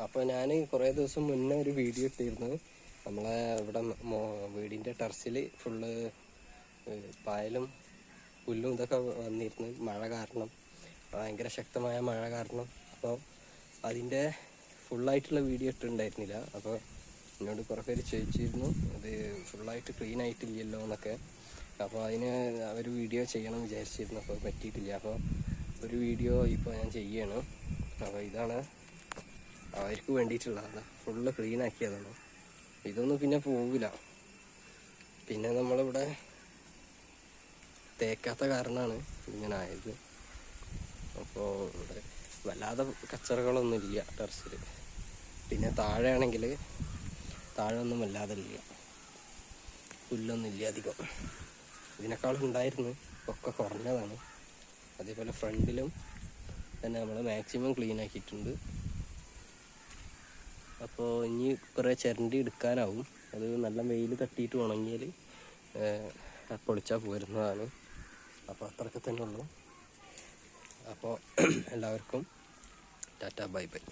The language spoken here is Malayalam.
അപ്പോൾ ഞാൻ കുറേ ദിവസം മുന്നേ ഒരു വീഡിയോ ഇട്ടിരുന്നു. നമ്മളെ ഇവിടെ വീടിൻ്റെ ടെറസിൽ ഫുള്ള് പായലും പുല്ലും ഇതൊക്കെ വന്നിരുന്നു മഴ കാരണം, ഭയങ്കര ശക്തമായ മഴ കാരണം. അപ്പോൾ അതിൻ്റെ ഫുള്ളായിട്ടുള്ള വീഡിയോ ഇട്ടിട്ടുണ്ടായിരുന്നില്ല. അപ്പോൾ എന്നോട് കുറേ പേര് ചോദിച്ചിരുന്നു അത് ഫുള്ളായിട്ട് ക്ലീൻ ആയിട്ടില്ലല്ലോ എന്നൊക്കെ. അപ്പോൾ അതിന് ഒരു വീഡിയോ ചെയ്യണം വിചാരിച്ചിരുന്നു, അപ്പോൾ പറ്റിയിട്ടില്ല. അപ്പോൾ ഒരു വീഡിയോ ഇപ്പോൾ ഞാൻ ചെയ്യാണ്. അപ്പോൾ ഇതാണ് അവർക്ക് വേണ്ടിയിട്ടുള്ളതാണ്, ഫുള്ള് ക്ലീൻ ആക്കിയതാണ്. ഇതൊന്നും പിന്നെ പോവില്ല. പിന്നെ നമ്മളിവിടെ തേക്കാത്ത കാരണമാണ് ഇങ്ങനെ ആയത്. അപ്പോൾ ഇവിടെ വല്ലാതെ കച്ചറകളൊന്നുമില്ല ടെറസിൽ. പിന്നെ താഴെ ആണെങ്കിൽ താഴെ ഒന്നും വല്ലാതെ ഇല്ല, പുല്ലൊന്നും ഇല്ല അധികം. ഇതിനേക്കാളും ഉണ്ടായിരുന്നു, ഒക്കെ കുറഞ്ഞതാണ്. അതേപോലെ ഫ്രണ്ടിലും തന്നെ നമ്മൾ മാക്സിമം ക്ലീൻ ആക്കിയിട്ടുണ്ട്. അപ്പോൾ ഇനി കുറേ ചിരണ്ടി എടുക്കാനാവും. അത് നല്ല വെയിൽ തട്ടിയിട്ട് ഉണങ്ങിയാൽ പൊളിച്ചാൽ പോരുന്നതാണ്. അപ്പോൾ അത്രയൊക്കെ തന്നെ ഉള്ളൂ. അപ്പോൾ എല്ലാവർക്കും ടാറ്റ, ബൈ ബൈ.